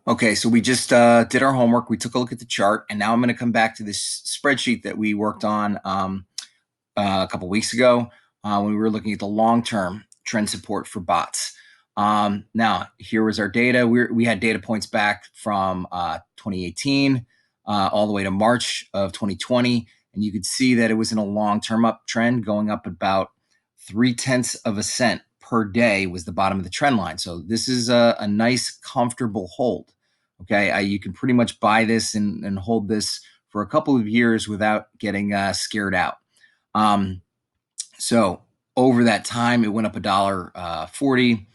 Okay, so we just did our homework. We took a look at the chart, and now I'm going to come back to this spreadsheet that we worked on a couple weeks ago when we were looking at the long-term trend support for bots. Now, here was our data. We had data points back from 2018 all the way to March of 2020, and you could see that it was in a long-term uptrend, going up about 0.3 cents per day was the bottom of the trend line. So this is a nice, comfortable hold. Okay, you can pretty much buy this and hold this for a couple of years without getting scared out. So over that time, it went up $1.40.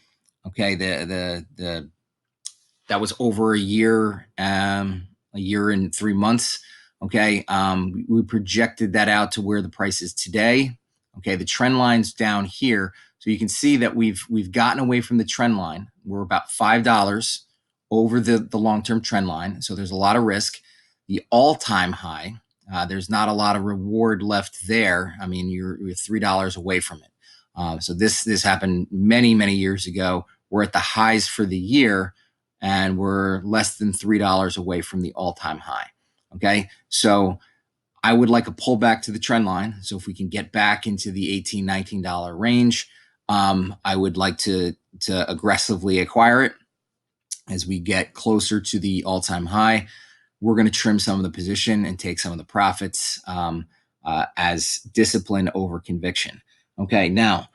Okay, the that was over a year and 3 months. Okay, we projected that out to where the price is today. Okay, the trend line's down here, so you can see that we've gotten away from the trend line. We're about $5 over the long term trend line, so there's a lot of risk. The all time high, there's not a lot of reward left there. I mean, you're $3 away from it. So this happened many years ago. We're at the highs for the year, and we're less than $3 away from the all-time high. Okay, so I would like a pullback to the trend line. So if we can get back into the $18, $19 range, I would like to aggressively acquire it as we get closer to the all-time high. We're going to trim some of the position and take some of the profits as discipline over conviction. Okay, now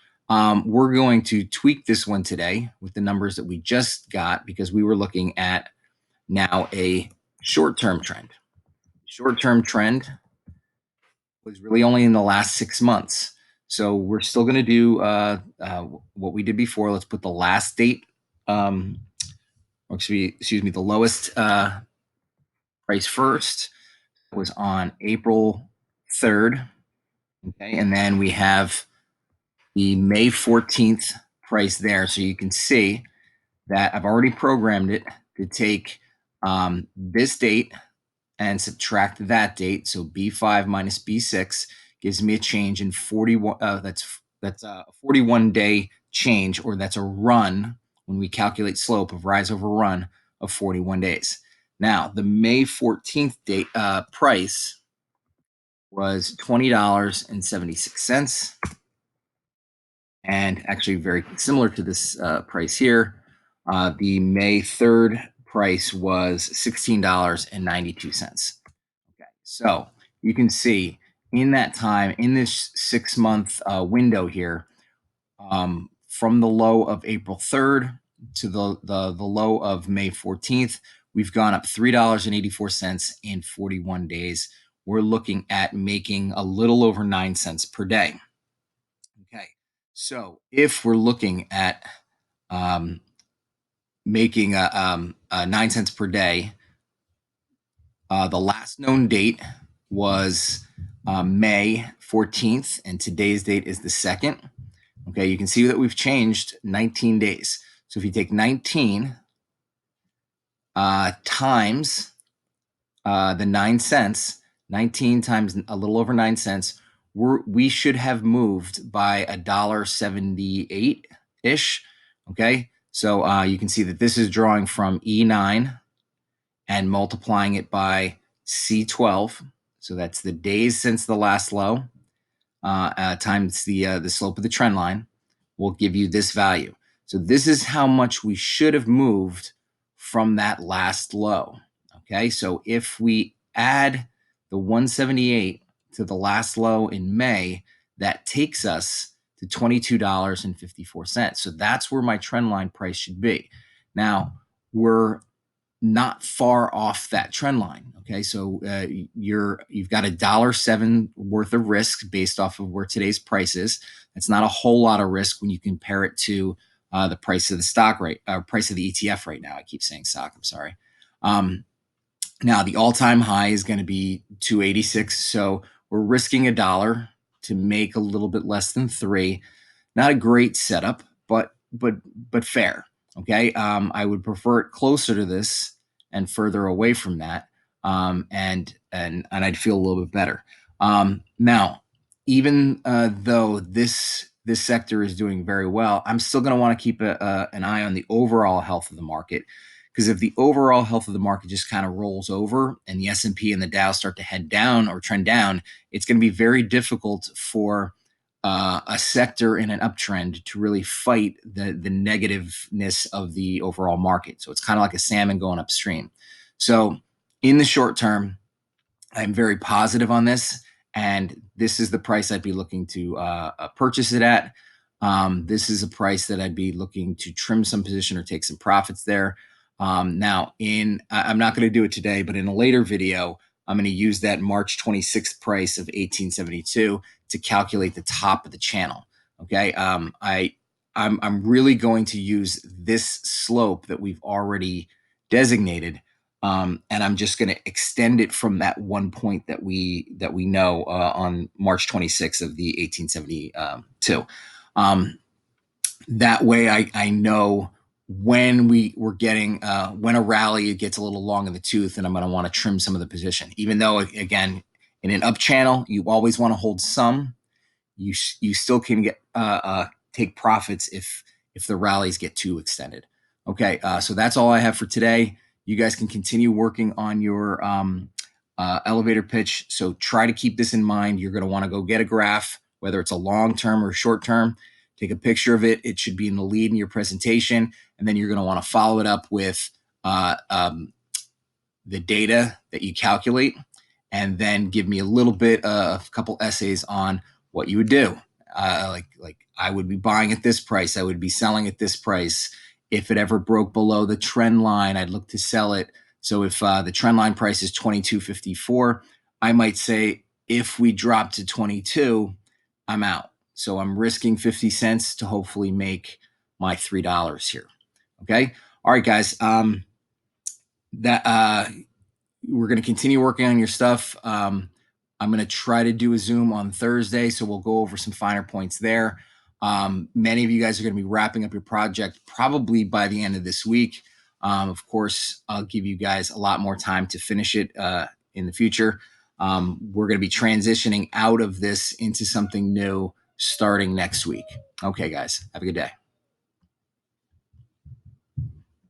we're going to tweak this one today with the numbers that we just got because we were looking at now a short-term trend. Short-term trend was really only in the last 6 months. So we're still going to do what we did before. Let's put the last date, excuse me, the lowest price first was on April 3rd. Okay, and then we have the May 14th price there. So you can see that I've already programmed it to take this date and subtract that date. So B5 minus B6 gives me a change in 41. That's a 41 day change, or that's a run when we calculate slope of rise over run of 41 days. Now, the May 14th date price was $20.76, and actually very similar to this price here. The May 3rd price was $16.92. Okay, so you can see in that time, in this 6 month window here, from the low of April 3rd to the low of May 14th, we've gone up $3.84 in 41 days. We're looking at making a little over 9 cents per day. Okay, so if we're looking at making a 9 cents per day, the last known date was May 14th, and today's date is the 2nd. Okay, you can see that we've changed 19 days. So if you take 19 times the 9 cents, 19 times a little over 9 cents, we should have moved by $1.78 ish. Okay, so you can see that this is drawing from E9 and multiplying it by C12. So that's the days since the last low times the slope of the trend line will give you this value. So this is how much we should have moved from that last low. Okay, so if we add the 178 to the last low in May, that takes us to $22.54. So that's where my trend line price should be. Now, we're not far off that trend line. Okay, so you've got $1.07 worth of risk based off of where today's price is. That's not a whole lot of risk when you compare it to the price of the stock rate, price of the ETF right now. I keep saying stock. I'm sorry. Now the all-time high is going to be 286. So we're risking $1 to make a little bit less than 3. Not a great setup, but fair. Okay, I would prefer it closer to this and further away from that, and I'd feel a little bit better. Now, even though this sector is doing very well, I'm still going to want to keep an eye on the overall health of the market, Because if the overall health of the market just kind of rolls over and the S&P and the Dow start to head down or trend down, it's going to be very difficult for a sector in an uptrend to really fight the negativeness of the overall market. So it's kind of like a salmon going upstream. So in the short term, I'm very positive on this, and this is the price I'd be looking to purchase it at. This is a price that I'd be looking to trim some position or take some profits there. Now, I'm not going to do it today, but in a later video, I'm going to use that March 26th price of 1872 to calculate the top of the channel. Okay, I'm really going to use this slope that we've already designated, and I'm just going to extend it from that one point that we know on March 26th of the 1872. That way, I know when we're getting when a rally it gets a little long in the tooth, and I'm going to want to trim some of the position. Even though, again, in an up channel, you always want to hold some. You still can get take profits if the rallies get too extended. Okay, so that's all I have for today. You guys can continue working on your elevator pitch. So try to keep this in mind. You're going to want to go get a graph, whether it's a long term or short term. Take a picture of it. It should be in the lead in your presentation, and then you're going to want to follow it up with the data that you calculate, and then give me a little bit of a couple essays on what you would do. Like I would be buying at this price. I would be selling at this price. If it ever broke below the trend line, I'd look to sell it. So if the trend line price is 22.54, I might say if we drop to 22, I'm out. So I'm risking 50 cents to hopefully make my $3 here. Okay. All right, guys. That we're going to continue working on your stuff. I'm going to try to do a Zoom on Thursday, so we'll go over some finer points there. Many of you guys are going to be wrapping up your project probably by the end of this week. Of course, I'll give you guys a lot more time to finish it in the future. We're going to be transitioning out of this into something new starting next week. Okay, guys, have a good day.